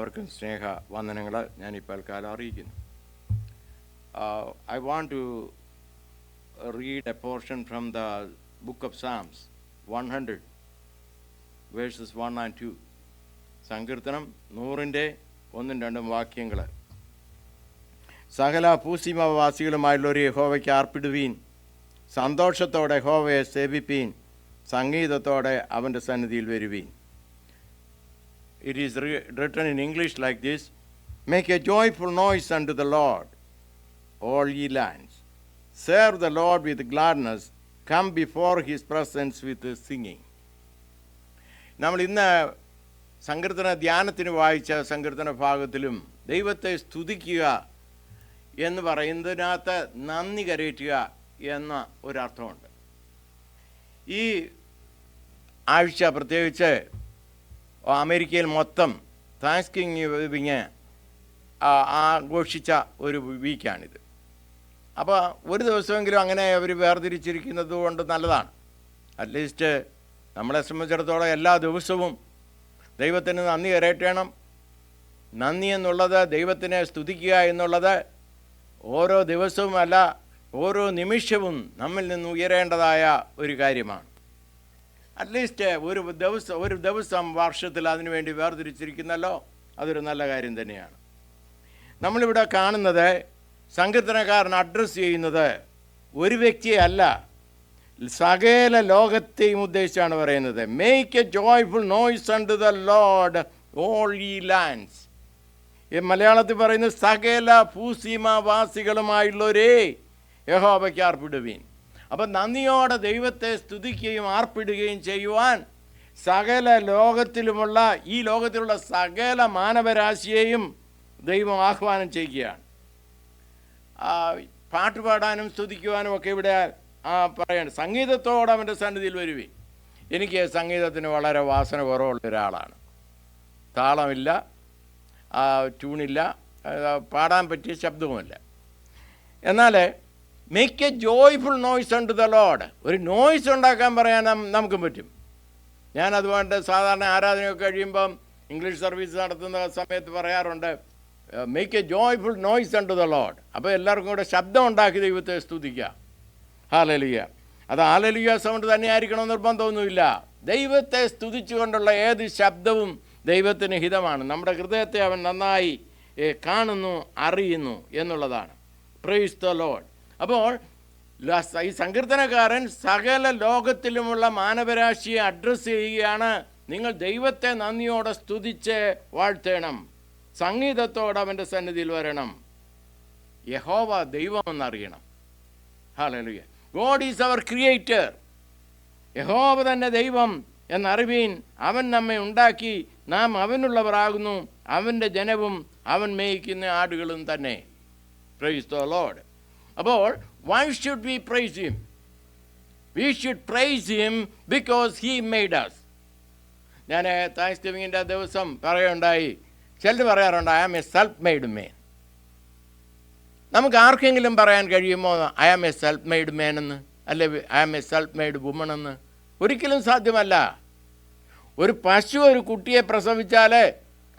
എല്ലാവർക്കും സ്നേഹ വന്ദനങ്ങൾ ഞാൻ ഇപ്പോൾ കാലം അറിയിക്കുന്നു. I want to read a portion from the book of Psalms 100 verses 1 and 2. സങ്കീർത്തനം 100-ന്റെ 1-2 വാക്യങ്ങൾ. സകല ഭൂസീമവാസികളുമായുള്ളൊരു യഹോവയ്ക്ക് ആർപ്പിടുവീൻ, സന്തോഷത്തോടെ യഹോവയെ സേവിപ്പീൻ, സംഗീതത്തോടെ അവൻ്റെ സന്നിധിയിൽ വരുവീൻ. It is written in English like this: Make a joyful noise unto the Lord, all ye lands. Serve the Lord with gladness. Come before his presence with singing. നമ്മൾ ഇന്ന് സങ്കീർത്തന ധ്യാനത്തിന് വായിച്ച സങ്കീർത്തന ഭാഗത്തിലും ദൈവത്തെ സ്തുതിക്കുക എന്ന് പറയുന്നതിനകത്ത് നന്ദി കരയറ്റുക എന്ന ഒരർത്ഥമുണ്ട്. ഈ ആഴ്ച പ്രത്യേകിച്ച് അമേരിക്കയിൽ മൊത്തം താങ്ക്സ്ഗിവിങ് ആഘോഷിച്ച ഒരു വീക്കാണിത്. അപ്പോൾ ഒരു ദിവസമെങ്കിലും അങ്ങനെ അവർ വേർതിരിച്ചിരിക്കുന്നത് കൊണ്ട് നല്ലതാണ്. അറ്റ്ലീസ്റ്റ് നമ്മളെ സംബന്ധിച്ചിടത്തോളം എല്ലാ ദിവസവും ദൈവത്തിന് നന്ദി കരയറ്റണം. നന്ദി എന്നുള്ളത്, ദൈവത്തിനെ സ്തുതിക്കുക എന്നുള്ളത് ഓരോ ദിവസവും അല്ല, ഓരോ നിമിഷവും നമ്മിൽ നിന്ന് ഉയരേണ്ടതായ ഒരു കാര്യമാണ്. അറ്റ്ലീസ്റ്റ് ഒരു ദിവസം വർഷത്തിൽ അതിനു വേണ്ടി വേർതിരിച്ചിരിക്കുന്നല്ലോ, അതൊരു നല്ല കാര്യം തന്നെയാണ്. നമ്മളിവിടെ കാണുന്നത് സങ്കീർത്തനക്കാരൻ അഡ്രസ്സ് ചെയ്യുന്നത് ഒരു വ്യക്തിയെ അല്ല, സകല ലോകത്തെയും ഉദ്ദേശിച്ചാണ് പറയുന്നത്. Make A joyful noise unto the Lord all ഈ ലാൻഡ്സ്. മലയാളത്തിൽ പറയുന്നത് സകല ഭൂസീമാവാസികളുമായുള്ളവരേ യഹോവയ്ക്ക് ആർപ്പിടുവീൻ. അപ്പം നന്ദിയോടെ ദൈവത്തെ സ്തുതിക്കുകയും ആർപ്പിടുകയും ചെയ്യുവാൻ സകല ലോകത്തിലുമുള്ള, ഈ ലോകത്തിലുള്ള സകല മാനവരാശിയെയും ദൈവം ആഹ്വാനം ചെയ്യുകയാണ്. പാട്ടുപാടാനും സ്തുതിക്കുവാനും ഒക്കെ ഇവിടെ പറയാണ്. സംഗീതത്തോടെ അവൻ്റെ സന്നിധിയിൽ വരുവീൻ. എനിക്ക് സംഗീതത്തിന് വളരെ വാസന കുറവുള്ള ഒരാളാണ്. താളമില്ല, ട്യൂണില്ല, പാടാൻ പറ്റിയ ശബ്ദവുമില്ല. എന്നാൽ make A joyful noise unto the Lord, ഒരു നോയ്സ് ഉണ്ടാക്കാൻ പറയാൻ നമുക്കും പറ്റും. ഞാനതുകൊണ്ട് സാധാരണ ആരാധനയൊക്കെ കഴിയുമ്പം ഇംഗ്ലീഷ് സർവീസ് നടത്തുന്ന സമയത്ത് പറയാറുണ്ട്, make A joyful noise unto the Lord. അപ്പോൾ എല്ലാവർക്കും കൂടെ ശബ്ദം ഉണ്ടാക്കി ദൈവത്തെ സ്തുതിക്കുക. ഹല്ലേലൂയ. അത് ഹല്ലേലൂയ സൗണ്ട് തന്നെ ആയിരിക്കണമെന്ന് നിർബന്ധമൊന്നുമില്ല. ദൈവത്തെ സ്തുതിച്ചുകൊണ്ടുള്ള ഏത് ശബ്ദവും ദൈവത്തിന് ഹിതമാണ്. നമ്മുടെ ഹൃദയത്തെ അവൻ നന്നായി കാണുന്നു, അറിയുന്നു എന്നുള്ളതാണ്. Price the Lord. അപ്പോൾ ഈ സങ്കീർത്തനക്കാരൻ സകല ലോകത്തിലുമുള്ള മാനവരാശിയെ അഡ്രസ്സ് ചെയ്യുകയാണ്. നിങ്ങൾ ദൈവത്തെ നന്ദിയോടെ സ്തുതിച്ച് വാഴ്ത്തണം, സംഗീതത്തോടെ അവൻ്റെ സന്നിധിയിൽ വരണം. യഹോവ ദൈവമെന്നറിയണം. Hallelujah. God is our creator. Jehovah തന്നെ ദൈവം എന്നറിവീൻ. അവൻ നമ്മെ ഉണ്ടാക്കി, നാം അവനുള്ളവരാകുന്നു, അവൻ്റെ ജനവും അവൻ മേയിക്കുന്ന ആടുകളും തന്നെ. Price the Lord. അപ്പോൾ why should we praise him? We should praise him because he made us. ഞാൻ താങ്ക്സ്ഗിവിങ്ങിൻ്റെ ദിവസം പറയുണ്ടായി, ചിലർ പറയാറുണ്ട് I am a self made man. നമുക്ക് ആർക്കെങ്കിലും പറയാൻ കഴിയുമോ I am a self made man എന്ന്, അല്ലെ I am a self made woman എന്ന്? ഒരിക്കലും സാധ്യമല്ല. ഒരു പശു ഒരു കുട്ടിയെ പ്രസവിച്ചാൽ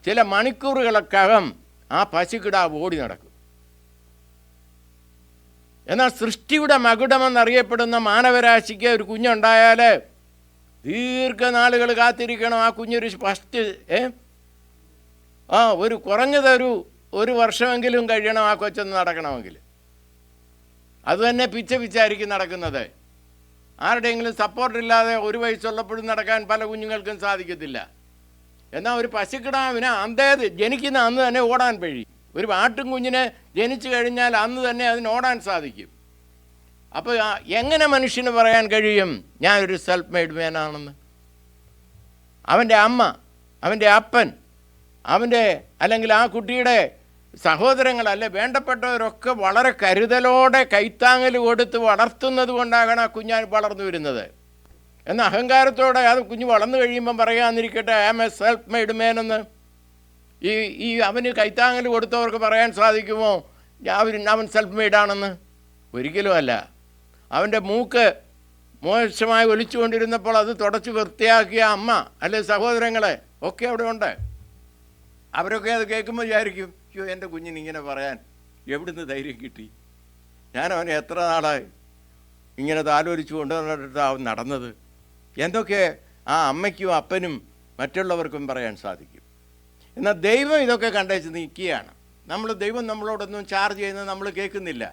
ചില മണിക്കൂറുകൾക്കകം ആ പശുക്കിടാവ് ഓടി നടക്കും. എന്നാൽ സൃഷ്ടിയുടെ മകുടമെന്നറിയപ്പെടുന്ന മാനവരാശിക്ക് ഒരു കുഞ്ഞുണ്ടായാൽ ദീർഘനാളുകൾ കാത്തിരിക്കണം. ആ കുഞ്ഞൊരു ഫസ്റ്റ് ഒരു കുറഞ്ഞതൊരു വർഷമെങ്കിലും കഴിയണം ആ കൊച്ചൊന്ന് നടക്കണമെങ്കിൽ. അതുതന്നെ പിച്ചായിരിക്കും നടക്കുന്നത്. ആരുടെയെങ്കിലും സപ്പോർട്ടില്ലാതെ 1 വയസ്സുള്ളപ്പോഴും നടക്കാൻ പല കുഞ്ഞുങ്ങൾക്കും സാധിക്കത്തില്ല. എന്നാൽ ഒരു പശുക്കിടാവിന് ജനിക്കുന്ന അന്ന് തന്നെ ഓടാൻ കഴിയും. ഒരു ആട്ടുംകുഞ്ഞിനെ ജനിച്ചു കഴിഞ്ഞാൽ അന്ന് തന്നെ അതിന് ഓടാൻ സാധിക്കും. അപ്പോൾ എങ്ങനെ മനുഷ്യന് പറയാൻ കഴിയും ഞാനൊരു സെൽഫ് മെയ്ഡ് മാനാണെന്ന്? അവൻ്റെ അമ്മ, അവൻ്റെ അപ്പൻ, അവൻ്റെ അല്ലെങ്കിൽ ആ കുട്ടിയുടെ സഹോദരങ്ങൾ, അല്ലെ വേണ്ടപ്പെട്ടവരൊക്കെ വളരെ കരുതലോടെ കൈത്താങ്ങൽ കൊടുത്ത് വളർത്തുന്നത് കൊണ്ടാകണം ആ കുഞ്ഞാൻ വളർന്നു വരുന്നത്. എന്നാൽ അഹങ്കാരത്തോടെ അത് കുഞ്ഞ് വളർന്നു കഴിയുമ്പം പറയാന്നിരിക്കട്ടെ I am a self made man എന്ന്. ഈ അവന് കൈത്താങ്ങൽ കൊടുത്തവർക്ക് പറയാൻ സാധിക്കുമോ അവൻ സെൽഫ് മെയ്ഡാണെന്ന്? ഒരിക്കലും അല്ല. അവൻ്റെ മൂക്ക് മോശമായി ഒലിച്ചുകൊണ്ടിരുന്നപ്പോൾ അത് തുടച്ച് വൃത്തിയാക്കിയ അമ്മ, അല്ലെ സഹോദരങ്ങളെ ഒക്കെ അവിടെ ഉണ്ട്. അവരൊക്കെ അത് കേൾക്കുമ്പോൾ വിചാരിക്കും, അയ്യോ എൻ്റെ കുഞ്ഞിന് ഇങ്ങനെ പറയാൻ എവിടുന്ന് ധൈര്യം കിട്ടി? ഞാൻ അവനെ എത്ര നാളായി ഇങ്ങനെ താലോലിച്ചു കൊണ്ടുവന്നിട്ടാവും നടന്നത്. എന്തൊക്കെ ആ അമ്മയ്ക്കും അപ്പനും മറ്റുള്ളവർക്കും പറയാൻ സാധിക്കും. എന്നാൽ ദൈവം ഇതൊക്കെ കണ്ടേച്ച് നിൽക്കുകയാണ്. ദൈവം നമ്മളോടൊന്നും ചാർജ് ചെയ്യുന്നത് നമ്മൾ കേൾക്കുന്നില്ല.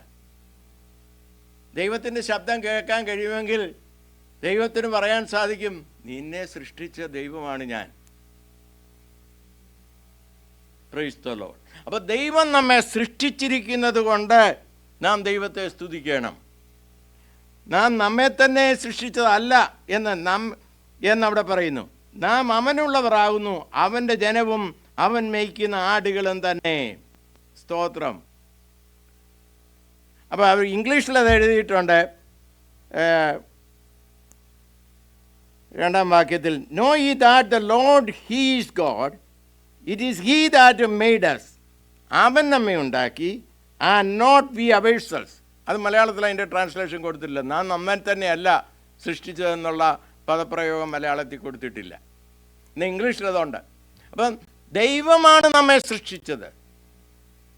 ദൈവത്തിൻ്റെ ശബ്ദം കേൾക്കാൻ കഴിയുമെങ്കിൽ ദൈവത്തിന് പറയാൻ സാധിക്കും, നിന്നെ സൃഷ്ടിച്ച ദൈവമാണ് ഞാൻ. Price the Lord. അപ്പോൾ ദൈവം നമ്മെ സൃഷ്ടിച്ചിരിക്കുന്നത് കൊണ്ട് നാം ദൈവത്തെ സ്തുതിക്കണം. നാം നമ്മെ തന്നെ സൃഷ്ടിച്ചതല്ല എന്നവിടെ പറയുന്നു. നാം അവനുള്ളവരാകുന്നു, അവൻ്റെ ജനവും അവൻ മേയ്ക്കുന്ന ആടുകളും തന്നെ. സ്തോത്രം. അപ്പോൾ അവർ ഇംഗ്ലീഷിൽ അത് എഴുതിയിട്ടുണ്ട്. 2-ാം വാക്യത്തിൽ, no ye that the Lord he is God, it is he that made us. അവൻ നമ്മെ ഉണ്ടാക്കി, and not we ourselves. അത് മലയാളത്തിൽ അതിൻ്റെ ട്രാൻസ്ലേഷൻ കൊടുത്തിട്ടില്ല. നാം നമ്മെ തന്നെയല്ല സൃഷ്ടിച്ചതെന്നുള്ള പദപ്രയോഗം മലയാളത്തിൽ കൊടുത്തിട്ടില്ല. ഇന്ന് ഇംഗ്ലീഷിലതുണ്ട്. അപ്പം ദൈവമാണ് നമ്മെ സൃഷ്ടിച്ചത്,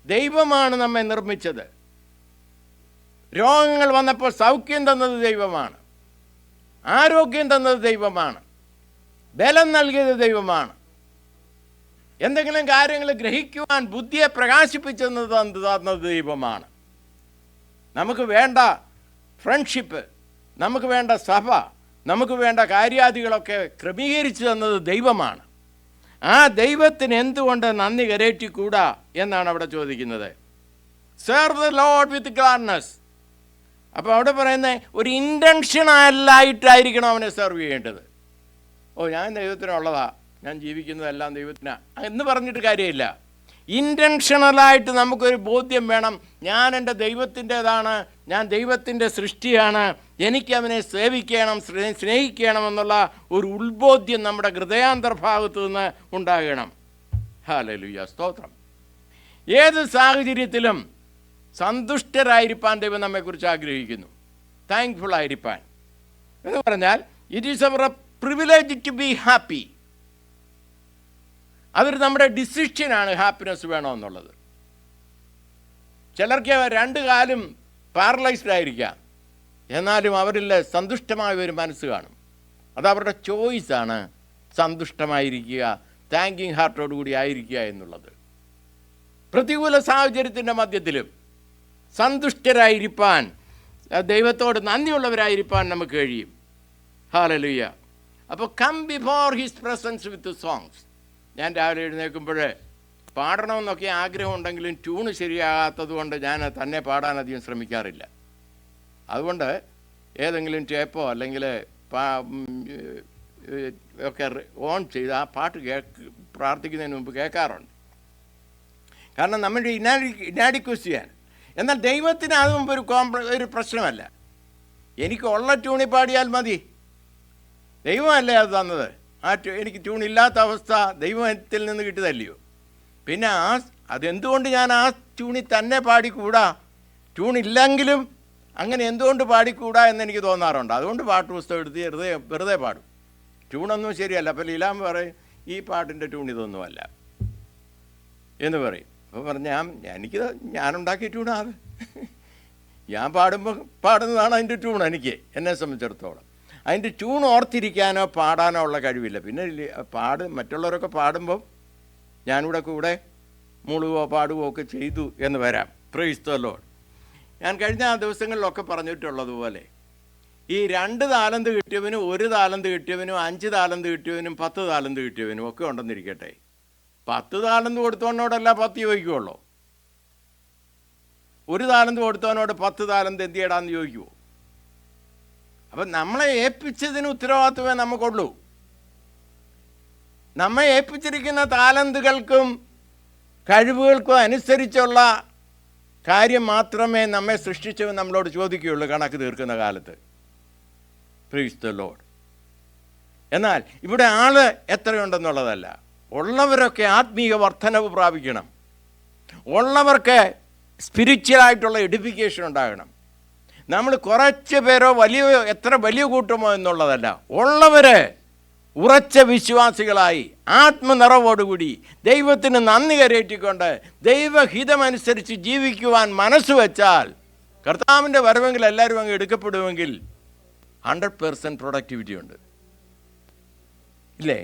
ദൈവമാണ് നമ്മെ നിർമ്മിച്ചത്. രോഗങ്ങൾ വന്നപ്പോൾ സൗഖ്യം തന്നത് ദൈവമാണ്, ആരോഗ്യം തന്നത് ദൈവമാണ്, ബലം നൽകിയത് ദൈവമാണ്, എന്തെങ്കിലും കാര്യങ്ങൾ ഗ്രഹിക്കുവാൻ ബുദ്ധിയെ പ്രകാശിപ്പിച്ചെന്നത് തന്നത് ദൈവമാണ്. നമുക്ക് വേണ്ട ഫ്രണ്ട്ഷിപ്പ്, നമുക്ക് വേണ്ട സഭ, നമുക്ക് വേണ്ട കാര്യാദികളൊക്കെ ക്രമീകരിച്ചു തന്നത് ദൈവമാണ്. ആ ദൈവത്തിന് എന്തുകൊണ്ട് നന്ദി കരേറ്റിക്കൂടാ എന്നാണ് അവിടെ ചോദിക്കുന്നത്. Serve the Lord with gladness. അപ്പോൾ അവിടെ പറയുന്നത് ഒരു ഇൻറ്റൻഷനല്ലായിട്ടായിരിക്കണം അവനെ സെർവ് ചെയ്യേണ്ടത്. ഞാൻ ദൈവത്തിനുള്ളതാ, ഞാൻ ജീവിക്കുന്നതെല്ലാം ദൈവത്തിനാണ് എന്ന് പറഞ്ഞിട്ട് കാര്യമില്ല. ഇൻറ്റൻഷണലായിട്ട് നമുക്കൊരു ബോധ്യം വേണം, ഞാൻ എൻ്റെ ദൈവത്തിൻ്റേതാണ്, ഞാൻ ദൈവത്തിൻ്റെ സൃഷ്ടിയാണ്, എനിക്ക് അവനെ സേവിക്കണം, സ്നേഹിക്കണമെന്നുള്ള ഒരു ഉത്ബോധ്യം നമ്മുടെ ഹൃദയാന്തർഭാഗത്തു നിന്ന് ഉണ്ടാകണം. ഹല്ലേലൂയ, സ്തോത്രം. ഏത് സാഹചര്യത്തിലും സന്തുഷ്ടരായിരിക്കാൻ ദൈവം നമ്മെക്കുറിച്ച് ആഗ്രഹിക്കുന്നു. താങ്ക്ഫുൾ ആയിരിക്കാൻ എന്ന് പറഞ്ഞാൽ it is our privilege to be happy. അതൊരു നമ്മുടെ ഡിസിഷനാണ്, ഹാപ്പിനെസ് വേണമെന്നുള്ളത്. ചിലർക്ക് രണ്ട് കാലും പാരലൈസ്ഡ് ആയിരിക്കാം, എന്നാലും അവരിൽ സന്തുഷ്ടമായ ഒരു മനസ്സ് കാണും. അതവരുടെ ചോയ്സാണ്, സന്തുഷ്ടമായിരിക്കുക, താങ്കിങ് ഹാർട്ടോടുകൂടി ആയിരിക്കുക എന്നുള്ളത്. പ്രതികൂല സാഹചര്യത്തിൻ്റെ മധ്യത്തിലും സന്തുഷ്ടരായിരിക്കാൻ, ദൈവത്തോട് നന്ദിയുള്ളവരായിരിക്കാൻ നമുക്ക് കഴിയും. ഹല്ലേലൂയ. അപ്പോൾ കം ബിഫോർ ഹിസ് പ്രസൻസ് വിത്ത് സോങ്സ്. ഞാൻ രാവിലെ എഴുന്നേൽക്കുമ്പോൾ പാടണമെന്നൊക്കെ ആഗ്രഹമുണ്ടെങ്കിലും ട്യൂണ് ശരിയാകാത്തത് കൊണ്ട് ഞാൻ തന്നെ പാടാനധികം ശ്രമിക്കാറില്ല. അതുകൊണ്ട് ഏതെങ്കിലും ടേപ്പോ അല്ലെങ്കിൽ ഒക്കെ ഓൺ ചെയ്ത് ആ പാട്ട് പ്രാർത്ഥിക്കുന്നതിന് മുമ്പ് കേൾക്കാറുണ്ട്. കാരണം നമ്മുടെ ഇനാഡിക്വസിയാണ്. എന്നാൽ ദൈവത്തിന് അതും ഒരു പ്രശ്നമല്ല. എനിക്കുള്ള ട്യൂണിൽ പാടിയാൽ മതി. ദൈവമല്ലേ അത് തന്നത്. എനിക്ക് ട്യൂണില്ലാത്ത അവസ്ഥ ദൈവത്തിൽ നിന്ന് കിട്ടിയതല്ലയോ. പിന്നെ അതെന്തുകൊണ്ട് ഞാൻ ആ ട്യൂണിൽ തന്നെ പാടിക്കൂടാ, ട്യൂണില്ലെങ്കിലും അങ്ങനെ എന്തുകൊണ്ട് പാടിക്കൂടാ എന്നെനിക്ക് തോന്നാറുണ്ട്. അതുകൊണ്ട് പാട്ട് പുസ്തകം എടുത്ത് വെറുതെ പാടും. ട്യൂണൊന്നും ശരിയല്ല. അപ്പോൾ ലീലാമ്മ പറയും, ഈ പാട്ടിൻ്റെ ട്യൂൺ ഇതൊന്നുമല്ല എന്ന് പറയും. അപ്പോൾ പറഞ്ഞാൽ ഞാനുണ്ടാക്കിയ ട്യൂണാ അത്. ഞാൻ പാടുന്നതാണ് അതിൻ്റെ ട്യൂൺ. എന്നെ സംബന്ധിച്ചിടത്തോളം അതിൻ്റെ ട്യൂൺ ഓർത്തിരിക്കാനോ പാടാനോ ഉള്ള കഴിവില്ല. പിന്നെ മറ്റുള്ളവരൊക്കെ പാടുമ്പോൾ ഞാനിവിടെ കൂടെ മൂളുകയോ പാടുകയോ ഒക്കെ ചെയ്തു എന്ന് വരാം. Price the Lord. ഞാൻ കഴിഞ്ഞ ദിവസങ്ങളിലൊക്കെ പറഞ്ഞിട്ടുള്ളതുപോലെ ഈ 2 താലന്ത് കിട്ടിയവനും 1 താലന്ത് കിട്ടിയവനും 5 താലന്ത് കിട്ടിയവനും 10 താലന്ത് കിട്ടിയവനും ഒക്കെ ഉണ്ടെന്നിരിക്കട്ടെ. 10 താലന്ത് കൊടുത്തവനോടല്ല 10 ചോദിക്കുള്ളൂ. 1 താലന്ത് കൊടുത്തവനോട് 10 താലന്ത് എന്ത് ചെയ്യടാന്ന് ചോദിക്കുമോ? അപ്പം നമ്മളെ ഏൽപ്പിച്ചതിന് ഉത്തരവാദിത്വമേ നമുക്കുള്ളൂ. നമ്മെ ഏൽപ്പിച്ചിരിക്കുന്ന താലന്തുകൾക്കും കഴിവുകൾക്കും അനുസരിച്ചുള്ള കാര്യം മാത്രമേ നമ്മെ സൃഷ്ടിച്ചവൻ നമ്മളോട് ചോദിക്കുകയുള്ളൂ കണക്ക് തീർക്കുന്ന കാലത്ത്. Price the Lord. എന്നാൽ ഇവിടെ ആള് എത്രയുണ്ടെന്നുള്ളതല്ല, ഉള്ളവരൊക്കെ ആത്മീയ വർധനവ് പ്രാപിക്കണം, ഉള്ളവർക്ക് സ്പിരിച്വലായിട്ടുള്ള എഡിഫിക്കേഷൻ ഉണ്ടാകണം. നമ്മൾ കുറച്ച് പേരോ എത്ര വലിയ കൂട്ടമോ എന്നുള്ളതല്ല, ഉള്ളവർ ഉറച്ച വിശ്വാസികളായി ആത്മനിറവോടുകൂടി ദൈവത്തിന് നന്ദി കരേറ്റിക്കൊണ്ട് ദൈവഹിതമനുസരിച്ച് ജീവിക്കുവാൻ മനസ്സ് വെച്ചാൽ കർത്താവിൻ്റെ വരവെങ്കിൽ എല്ലാവരും അങ്ങ് എടുക്കപ്പെടുമെങ്കിൽ 100% പ്രൊഡക്ടിവിറ്റി ഉണ്ട്, ഇല്ലേ?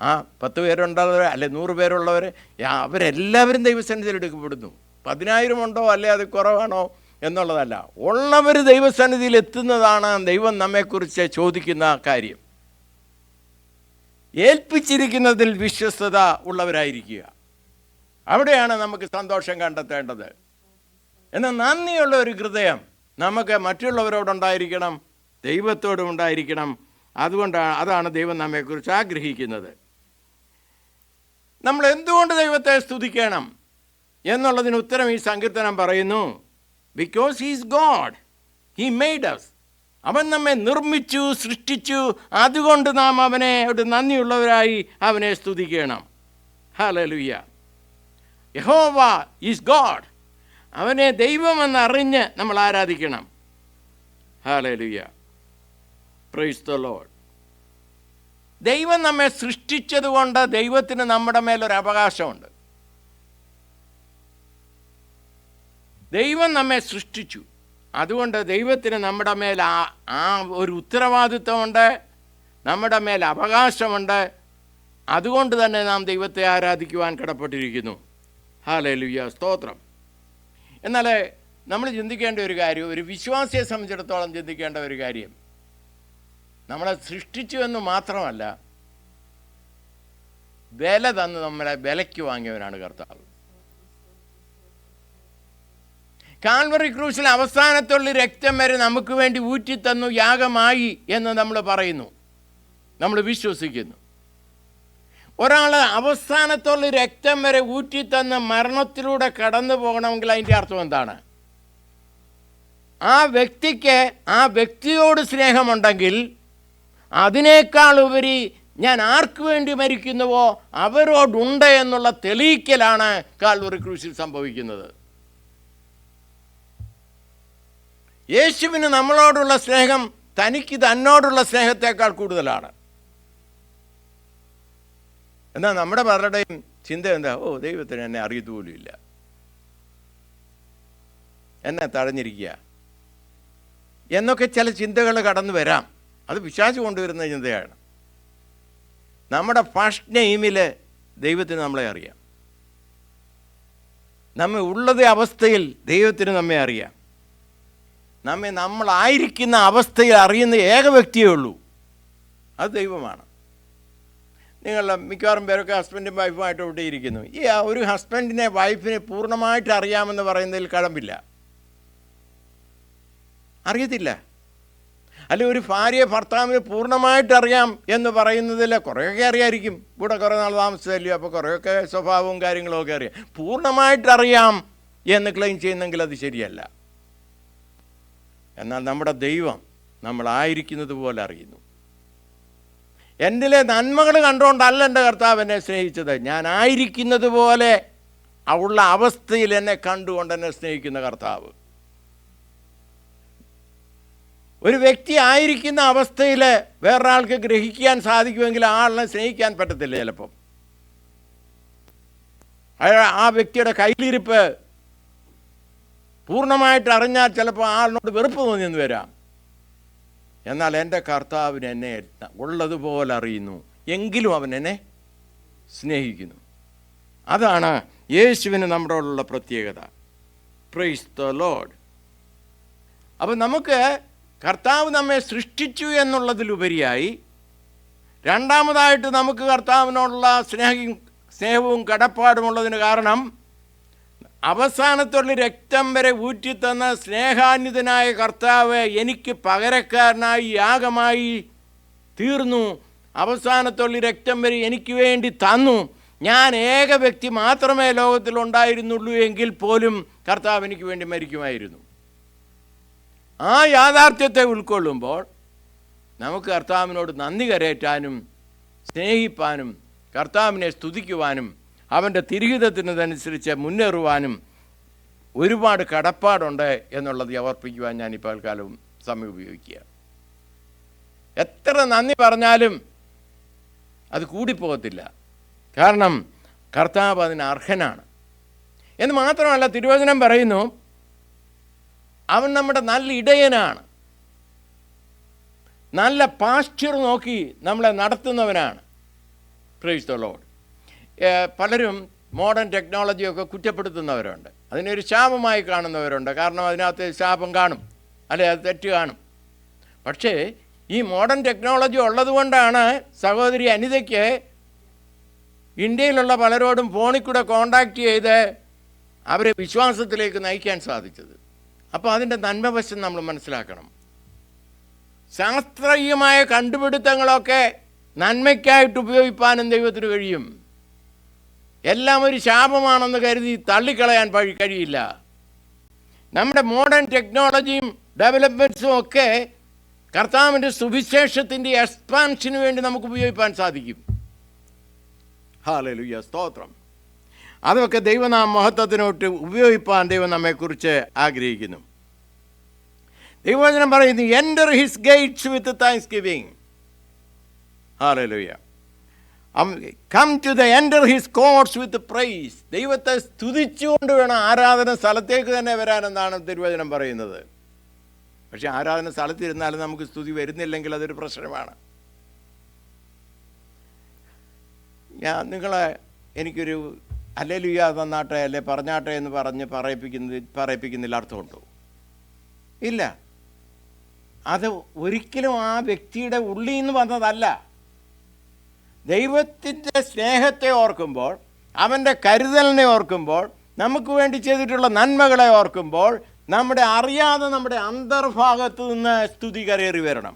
ആ 10 പേരുണ്ടാകുന്നവർ അല്ലെ 100 പേരുള്ളവർ അവരെല്ലാവരും ദൈവസന്നിധിയിൽ എടുക്കപ്പെടുന്നു. 10,000 ഉണ്ടോ അല്ലെ അത് കുറവാണോ എന്നുള്ളതല്ല, ഉള്ളവർ ദൈവസന്നിധിയിൽ എത്തുന്നതാണ് ദൈവം നമ്മെക്കുറിച്ച് ചോദിക്കുന്ന കാര്യം. ഏൽപ്പിച്ചിരിക്കുന്നതിൽ വിശ്വസ്തത ഉള്ളവരായിരിക്കുക, അവിടെയാണ് നമുക്ക് സന്തോഷം കണ്ടെത്തേണ്ടത്. എന്നാൽ നന്ദിയുള്ള ഒരു ഹൃദയം നമുക്ക് മറ്റുള്ളവരോടുണ്ടായിരിക്കണം, ദൈവത്തോടും ഉണ്ടായിരിക്കണം. അതാണ് ദൈവം നമ്മെക്കുറിച്ച് ആഗ്രഹിക്കുന്നത്. നമ്മൾ എന്തുകൊണ്ട് ദൈവത്തെ സ്തുതിക്കണം എന്നുള്ളതിന് ഉത്തരം ഈ സങ്കീർത്തനം പറയുന്നു. Because he is God, he made us. അവൻ നമ്മെ നിർമ്മിച്ചു, സൃഷ്ടിച്ചു. അതുകൊണ്ട് നാം അവനെ ഒരു നന്ദിയുള്ളവരായി അവനെ സ്തുതിക്കണം. ഹല്ലേലൂയ. യഹോവ ഈസ് ഗോഡ്. അവനെ ദൈവമെന്നറിഞ്ഞ് നമ്മൾ ആരാധിക്കണം. ഹല്ലേലൂയ. Praise the Lord. ദൈവം നമ്മെ സൃഷ്ടിച്ചതുകൊണ്ട് ദൈവത്തിന് നമ്മുടെ മേലൊരു അവകാശമുണ്ട്. ദൈവം നമ്മെ സൃഷ്ടിച്ചു, അതുകൊണ്ട് ദൈവത്തിന് നമ്മുടെ മേൽ ആ ഒരു ഉത്തരവാദിത്വമുണ്ട്, നമ്മുടെ മേൽ അവകാശമുണ്ട്. അതുകൊണ്ട് തന്നെ നാം ദൈവത്തെ ആരാധിക്കുവാൻ കടപ്പെട്ടിരിക്കുന്നു. ഹല്ലേലൂയ, സ്തോത്രം. എന്നാൽ നമ്മൾ ചിന്തിക്കേണ്ട ഒരു കാര്യം, ഒരു വിശ്വാസിയെ സംബന്ധിച്ചിടത്തോളം ചിന്തിക്കേണ്ട ഒരു കാര്യം, നമ്മളെ സൃഷ്ടിച്ചു എന്ന് മാത്രമല്ല, വില തന്ന് നമ്മളെ വിലയ്ക്ക് വാങ്ങിയവനാണ് കർത്താവ്. കാൽവറി ക്രൂശിൽ അവസാനത്തുള്ള രക്തം വരെ നമുക്ക് വേണ്ടി ഊറ്റിത്തന്നു, യാഗമായി എന്ന് നമ്മൾ പറയുന്നു, നമ്മൾ വിശ്വസിക്കുന്നു. ഒരാൾ അവസാനത്തുള്ള രക്തം വരെ ഊറ്റിത്തന്ന് മരണത്തിലൂടെ കടന്നു പോകണമെങ്കിൽ അതിൻ്റെ അർത്ഥം എന്താണ്? ആ വ്യക്തിക്ക് ആ വ്യക്തിയോട് സ്നേഹമുണ്ടെങ്കിൽ അതിനേക്കാൾ ഉപരി ഞാൻ ആർക്ക് വേണ്ടി മരിക്കുന്നുവോ അവരോടുണ്ട് എന്നുള്ള തെളിയിക്കലാണ് കാൽവറി ക്രൂശിൽ സംഭവിക്കുന്നത്. യേശുവിന് നമ്മളോടുള്ള സ്നേഹം തനിക്ക് തന്നോടുള്ള സ്നേഹത്തേക്കാൾ കൂടുതലാണ്. എന്നാൽ നമ്മുടെ പലരുടെയും ചിന്ത എന്താ? ഓ, ദൈവത്തിന് എന്നെ അറിയത്തുപോലുമില്ല, എന്നെ തടഞ്ഞിരിക്കുക എന്നൊക്കെ ചില ചിന്തകൾ കടന്നു വരാം. അത് പിശാച് കൊണ്ടുവരുന്ന ചിന്തയാണ്. നമ്മുടെ ഫസ്റ്റ് നെയിമിൽ ദൈവത്തിന് നമ്മളെ അറിയാം, നമ്മെ ഉള്ളത് അവസ്ഥയിൽ ദൈവത്തിന് നമ്മെ അറിയാം. നമ്മളായിരിക്കുന്ന അവസ്ഥയിൽ അറിയുന്ന ഏക വ്യക്തിയേ ഉള്ളൂ, അത് ദൈവമാണ്. നിങ്ങളുടെ മിക്കവാറും പേരൊക്കെ ഹസ്ബൻഡും വൈഫുമായിട്ട് ഇവിടെ ഇരിക്കുന്നു. ഈ ഒരു ഹസ്ബൻഡിനെ വൈഫിനെ പൂർണ്ണമായിട്ട് അറിയാമെന്ന് പറയുന്നതിൽ കഴമ്പില്ല, അറിയത്തില്ല. അല്ലെ ഒരു ഭാര്യയെ ഭർത്താവിന് പൂർണ്ണമായിട്ട് അറിയാം എന്ന് പറയുന്നതിൽ കുറേയൊക്കെ അറിയാമായിരിക്കും, ഇവിടെ കുറേ നാൾ താമസിച്ചല്ലോ, അപ്പോൾ കുറേയൊക്കെ സ്വഭാവവും കാര്യങ്ങളുമൊക്കെ അറിയാം. പൂർണ്ണമായിട്ടറിയാം എന്ന് ക്ലെയിം ചെയ്യുന്നെങ്കിൽ അത് ശരിയല്ല. എന്നാൽ നമ്മുടെ ദൈവം നമ്മളായിരിക്കുന്നത് പോലെ അറിയുന്നു. എന്നിലെ നന്മകൾ കണ്ടുകൊണ്ടല്ല എൻ്റെ കർത്താവ് എന്നെ സ്നേഹിച്ചത്, ഞാനായിരിക്കുന്നത് പോലെ ഉള്ള അവസ്ഥയിൽ എന്നെ കണ്ടുകൊണ്ട് എന്നെ സ്നേഹിക്കുന്ന കർത്താവ്. ഒരു വ്യക്തി ആയിരിക്കുന്ന അവസ്ഥയിൽ വേറൊരാൾക്ക് ഗ്രഹിക്കാൻ സാധിക്കുമെങ്കിൽ ആളിനെ സ്നേഹിക്കാൻ പറ്റത്തില്ല. ചിലപ്പം ആ വ്യക്തിയുടെ കയ്യിലിരിപ്പ് പൂർണ്ണമായിട്ട് അറിഞ്ഞാൽ ചിലപ്പോൾ ആളിനോട് വെറുപ്പ് തോന്നിയെന്ന് വരാം. എന്നാൽ എൻ്റെ കർത്താവിന് എന്നെ ഉള്ളതുപോലെ അറിയുന്നു, എങ്കിലും അവൻ എന്നെ സ്നേഹിക്കുന്നു. അതാണ് യേശുവിന് നമ്മളോടുള്ള പ്രത്യേകത. Price the Lord. അപ്പം നമുക്ക് കർത്താവ് നമ്മെ സൃഷ്ടിച്ചു എന്നുള്ളതിലുപരിയായി രണ്ടാമതായിട്ട് നമുക്ക് കർത്താവിനോടുള്ള സ്നേഹവും കടപ്പാടുമുള്ളതിന് കാരണം അവസാനത്തുള്ള രക്തം വരെ ഊറ്റിത്തന്ന സ്നേഹാന്വിതനായ കർത്താവ് എനിക്ക് പകരക്കാരനായി യാഗമായി തീർന്നു. അവസാനത്തുള്ള രക്തം വരെ എനിക്ക് വേണ്ടി തന്നു. ഞാൻ ഏക വ്യക്തി മാത്രമേ ലോകത്തിലുണ്ടായിരുന്നുള്ളൂ എങ്കിൽ പോലും കർത്താവ് എനിക്ക് വേണ്ടി മരിക്കുമായിരുന്നു. ആ യാഥാർത്ഥ്യത്തെ ഉൾക്കൊള്ളുമ്പോൾ നമുക്ക് കർത്താവിനോട് നന്ദി കരേറ്റാനും സ്നേഹിപ്പാനും കർത്താവിനെ സ്തുതിക്കുവാനും അവൻ്റെ തിരുഹിതത്തിനനുസരിച്ച് മുന്നേറുവാനും ഒരുപാട് കടപ്പാടുണ്ട് എന്നുള്ളത് ഓർപ്പിക്കുവാൻ ഞാൻ ഇപ്പോൾ കാലവും സമയം ഉപയോഗിക്കുക. എത്ര നന്ദി പറഞ്ഞാലും അത് കൂടിപ്പോകത്തില്ല. കാരണം കർത്താവ് അതിന് അർഹനാണ്. എന്ന് മാത്രമല്ല, തിരുവചനം പറയുന്നു അവൻ നമ്മുടെ നല്ല ഇടയനാണ്, നല്ല പാസ്ചർ നോക്കി നമ്മളെ നടത്തുന്നവനാണ്. Praise the Lord. പലരും മോഡേൺ ടെക്നോളജിയൊക്കെ കുറ്റപ്പെടുത്തുന്നവരുണ്ട്, അതിനൊരു ശാപമായി കാണുന്നവരുണ്ട്. കാരണം അതിനകത്ത് ശാപം കാണും, അല്ലെ അത് തെറ്റ് കാണും. പക്ഷേ ഈ മോഡേൺ ടെക്നോളജി ഉള്ളതുകൊണ്ടാണ് സഹോദരി അനിതയ്ക്ക് ഇന്ത്യയിലുള്ള പലരോടും ഫോണിൽ കൂടെ കോണ്ടാക്ട് ചെയ്ത് അവരെ വിശ്വാസത്തിലേക്ക് നയിക്കാൻ സാധിച്ചത്. അപ്പോൾ അതിൻ്റെ നന്മവശം നമ്മൾ മനസ്സിലാക്കണം. ശാസ്ത്രീയമായ കണ്ടുപിടുത്തങ്ങളൊക്കെ നന്മയ്ക്കായിട്ട് ഉപയോഗിക്കാനും ദൈവത്തിന് കഴിയും. എല്ലാം ഒരു ശാപമാണെന്ന് കരുതി തള്ളിക്കളയാൻ കഴിയില്ല. നമ്മുടെ മോഡേൺ ടെക്നോളജിയും ഡെവലപ്മെൻറ്റ്സും ഒക്കെ കർത്താവിൻ്റെ സുവിശേഷത്തിൻ്റെ എക്സ്പാൻഷന് വേണ്ടി നമുക്ക് ഉപയോഗിക്കാൻ സാധിക്കും. ഹല്ലേലൂയ, സ്തോത്രം. അതൊക്കെ ദൈവനാമ മഹത്വത്തിനോട്ട് ഉപയോഗിപ്പാൻ ദൈവം നമ്മെക്കുറിച്ച് ആഗ്രഹിക്കുന്നു. ദൈവവചനം പറയുന്നു, enter his gates with thanksgiving. Hallelujah. Come to the enter his courts with praise. ദൈവത്തെ സ്തുതിച്ചുകൊണ്ട് വേണം ആരാധന സ്ഥലത്തേക്ക് തന്നെ വരാനെന്നാണ് തിരുവചനം പറയുന്നത്. പക്ഷേ ആരാധന സ്ഥലത്തിരുന്നാലും നമുക്ക് സ്തുതി വരുന്നില്ലെങ്കിൽ അതൊരു പ്രശ്നമാണ്. എനിക്കൊരു ഹല്ലേലൂയ തന്നാട്ടെ അല്ലെ പറഞ്ഞാട്ടെ എന്ന് പറഞ്ഞ് പറയിപ്പിക്കുന്നതിൽ അർത്ഥമുണ്ടോ? ഇല്ല. അത് ഒരിക്കലും ആ വ്യക്തിയുടെ ഉള്ളിൽ നിന്ന് വന്നതല്ല. ദൈവത്തിൻ്റെ സ്നേഹത്തെ ഓർക്കുമ്പോൾ, അവൻ്റെ കരുതലിനെ ഓർക്കുമ്പോൾ, നമുക്ക് വേണ്ടി ചെയ്തിട്ടുള്ള നന്മകളെ ഓർക്കുമ്പോൾ നമ്മുടെ അറിയാതെ നമ്മുടെ അന്തർഭാഗത്ത് നിന്ന് സ്തുതി കരേറി വരണം.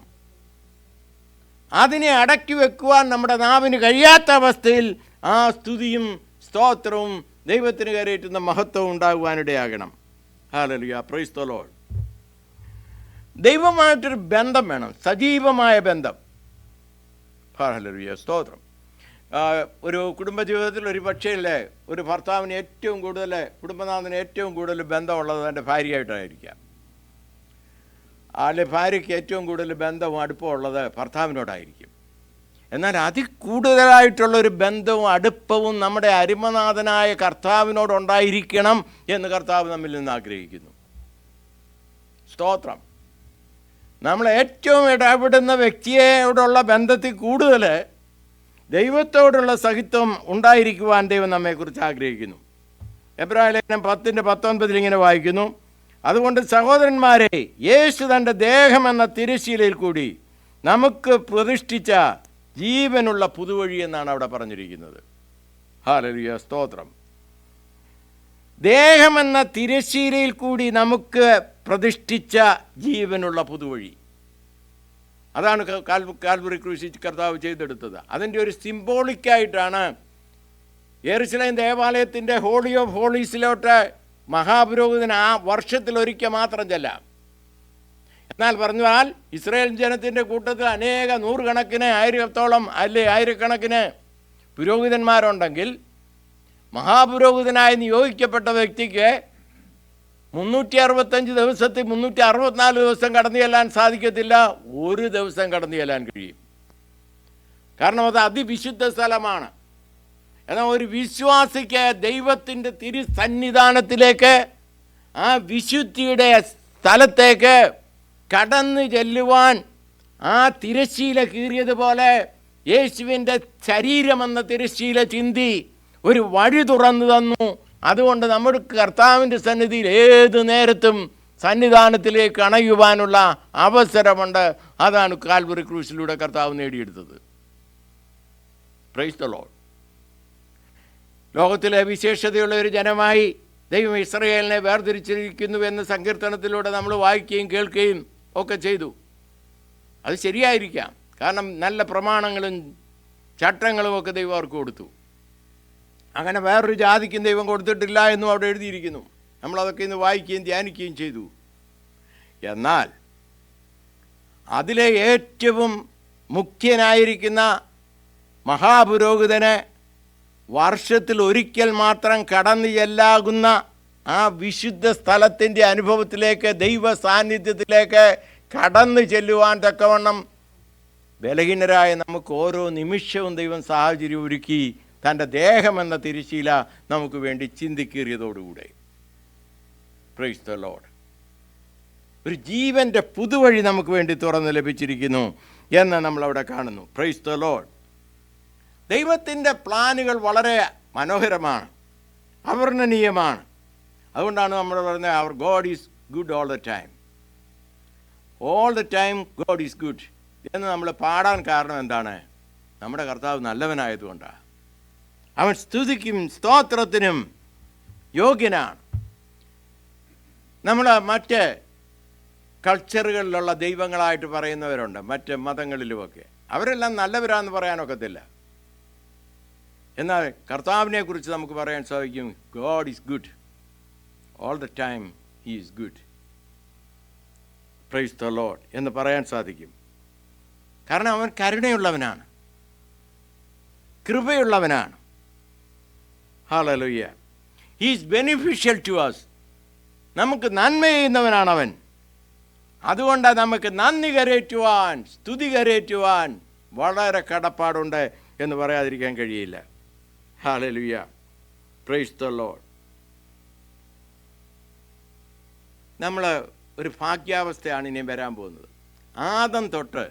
അതിനെ അടക്കി വെക്കുവാൻ നമ്മുടെ നാവിന് കഴിയാത്ത അവസ്ഥയിൽ ആ സ്തുതിയും സ്തോത്രവും ദൈവത്തിന് കരയേറ്റുന്ന മഹത്വവും ഉണ്ടാകുവാനിടയാകണം. Hallelujah, praise the Lord. ദൈവമായിട്ടൊരു ബന്ധം വേണം, സജീവമായ ബന്ധം. ഹല്ലേലൂയ, സ്തോത്രം. ഒരു കുടുംബജീവിതത്തിൽ ഒരു പക്ഷേയില്ലേ, ഒരു ഭർത്താവിന് ഏറ്റവും കൂടുതൽ, കുടുംബനാഥന് ഏറ്റവും കൂടുതൽ ബന്ധമുള്ളത് തൻ്റെ ഭാര്യയായിട്ടായിരിക്കാം. അല്ലെ ഭാര്യയ്ക്ക് ഏറ്റവും കൂടുതൽ ബന്ധവും അടുപ്പമുള്ളത് ഭർത്താവിനോടായിരിക്കും. എന്നാൽ അതിൽ കൂടുതലായിട്ടുള്ളൊരു ബന്ധവും അടുപ്പവും നമ്മുടെ അരുമനാഥനായ കർത്താവിനോടുണ്ടായിരിക്കണം എന്ന് കർത്താവ് നമ്മിൽ നിന്ന് ആഗ്രഹിക്കുന്നു. സ്തോത്രം. നമ്മൾ ഏറ്റവും ഇടപെടുന്ന വ്യക്തിയോടുള്ള ബന്ധത്തിൽ കൂടുതൽ ദൈവത്തോടുള്ള സഹിത്വം ഉണ്ടായിരിക്കുവാൻ ദൈവം നമ്മെക്കുറിച്ച് ആഗ്രഹിക്കുന്നു. എബ്രായലേഖനം 10:19 ഇങ്ങനെ വായിക്കുന്നു, അതുകൊണ്ട് സഹോദരന്മാരെ, യേശു തൻ്റെ ദേഹമെന്ന തിരശ്ശീലയിൽ കൂടി നമുക്ക് പ്രതിഷ്ഠിച്ച ജീവനുള്ള പുതുവഴി എന്നാണ് അവിടെ പറഞ്ഞിരിക്കുന്നത്. ഹല്ലേലൂയ, സ്തോത്രം. ദേഹമെന്ന തിരശ്ശീലയിൽ കൂടി നമുക്ക് പ്രതിഷ്ഠിച്ച ജീവനുള്ള പുതുവഴി. അതാണ് കാൽവറി ക്രൂശിൽ കർത്താവ് ചെയ്തെടുത്തത്. അതിൻ്റെ ഒരു സിംബോളിക്കായിട്ടാണ് യെരുശലേം ദേവാലയത്തിൻ്റെ ഹോളി ഓഫ് ഹോളീസിലോട്ട് മഹാപുരോഹിതന് ആ വർഷത്തിലൊരിക്കൽ മാത്രം ചെല്ലാം. എന്നാൽ പറഞ്ഞാൽ ഇസ്രായേൽ ജനത്തിൻ്റെ കൂട്ടത്തിൽ അനേക നൂറുകണക്കിന് ആയിരത്തോളം ആയിരക്കണക്കിന് പുരോഹിതന്മാരുണ്ടെങ്കിൽ മഹാപുരോഹിതനായി നിയോഗിക്കപ്പെട്ട വ്യക്തിക്ക് 365 ദിവസത്തിൽ 364 ദിവസം കടന്നു ചെല്ലാൻ സാധിക്കത്തില്ല. ഒരു ദിവസം കടന്നു ചെല്ലാൻ കഴിയും. കാരണം അത് അതിവിശുദ്ധ സ്ഥലമാണ്. എന്നാൽ ഒരു വിശ്വാസിക്ക് ദൈവത്തിൻ്റെ തിരുസന്നിധാനത്തിലേക്ക്, ആ വിശുദ്ധിയുടെ സ്ഥലത്തേക്ക് കടന്നു ചെല്ലുവാൻ ആ തിരശ്ശീല കീറിയതുപോലെ യേശുവിൻ്റെ ശരീരമെന്ന തിരശ്ശീല ചിന്തി ഒരു വഴി തുറന്നു തന്നു. അതുകൊണ്ട് നമ്മുടെ കർത്താവിൻ്റെ സന്നിധിയിൽ ഏത് നേരത്തും സന്നിധാനത്തിലേക്ക് അണയുവാനുള്ള അവസരമുണ്ട്. അതാണ് കാൽവറി ക്രൂശിലൂടെ കർത്താവ് നേടിയെടുത്തത്. Praise the Lord. ലോകത്തിലെ വിശേഷതയുള്ള ഒരു ജനമായി ദൈവം ഇസ്രായേലിനെ വേർതിരിച്ചിരിക്കുന്നുവെന്ന് സങ്കീർത്തനത്തിലൂടെ നമ്മൾ വായിക്കുകയും കേൾക്കുകയും ഒക്കെ ചെയ്തു. അത് ശരിയായിരിക്കാം. കാരണം നല്ല പ്രമാണങ്ങളും ചട്ടങ്ങളും ഒക്കെ ദൈവം അവർക്ക് കൊടുത്തു. അങ്ങനെ വേറൊരു ജാതിക്കും ദൈവം കൊടുത്തിട്ടില്ല എന്നും അവിടെ എഴുതിയിരിക്കുന്നു. നമ്മളതൊക്കെ ഇന്ന് വായിക്കുകയും ധ്യാനിക്കുകയും ചെയ്തു. എന്നാൽ അതിലെ ഏറ്റവും മുഖ്യനായിരിക്കുന്ന മഹാപുരോഹിതന് വർഷത്തിൽ ഒരിക്കൽ മാത്രം കടന്നു ചെല്ലാകുന്ന ആ വിശുദ്ധ സ്ഥലത്തിൻ്റെ അനുഭവത്തിലേക്ക്, ദൈവ സാന്നിധ്യത്തിലേക്ക് കടന്നു ചെല്ലുവാൻ തക്കവണ്ണം ബലഹീനരായ നമുക്ക് ഓരോ നിമിഷവും ദൈവം സാഹചര്യം ഒരുക്കി തൻ്റെ ദേഹമെന്ന തിരശ്ശീല നമുക്ക് വേണ്ടി ചിന്തിക്കേറിയതോടുകൂടെ. Price the Lord. ഒരു ജീവൻ്റെ പുതുവഴി നമുക്ക് വേണ്ടി തുറന്ന് ലഭിച്ചിരിക്കുന്നു എന്ന് നമ്മളവിടെ കാണുന്നു. Praise the Lord. ദൈവത്തിൻ്റെ പ്ലാനുകൾ വളരെ മനോഹരമാണ്, അവർണ്ണനീയമാണ്. അതുകൊണ്ടാണ് നമ്മൾ പറയുന്നത് our God is good all the time. All the time God is good എന്ന് നമ്മൾ പാടാൻ കാരണം എന്താണ്? നമ്മുടെ കർത്താവ് നല്ലവനായതുകൊണ്ടാണ്. അവൻ സ്തുതിക്കും സ്തോത്രത്തിനും യോഗ്യനാണ്. നമ്മൾ മറ്റ് കൾച്ചറുകളിലുള്ള ദൈവങ്ങളായിട്ട് പറയുന്നവരുണ്ട്, മറ്റ് മതങ്ങളിലുമൊക്കെ. അവരെല്ലാം നല്ലവരാന്ന് പറയാനൊക്കത്തില്ല. എന്നാൽ കർത്താവിനെ കുറിച്ച് നമുക്ക് പറയാൻ സാധിക്കും, God is good all the time, he is good. Praise the Lord എന്ന് പറയാൻ സാധിക്കും. കാരണം അവൻ കരുണയുള്ളവനാണ്, കൃപയുള്ളവനാണ്. Hallelujah. He is beneficial to us. നമുക്ക് നന്മ ചെയ്യുന്നവനാണ് അവൻ. അതുകൊണ്ട് നമുക്ക് നന്ദി കരേറ്റുവാൻ, സ്തുതി കരേറ്റുവാൻ വളരെ കടപ്പാടുണ്ട് എന്ന് പറയാതിരിക്കാൻ കഴിയില്ല. ഹല്ലേലൂയ. Price the Lord. നമ്മൾ ഒരു ഭാഗ്യാവസ്ഥയാണ് ഇനിയും വരാൻ പോകുന്നത്. ആദം തൊട്ട്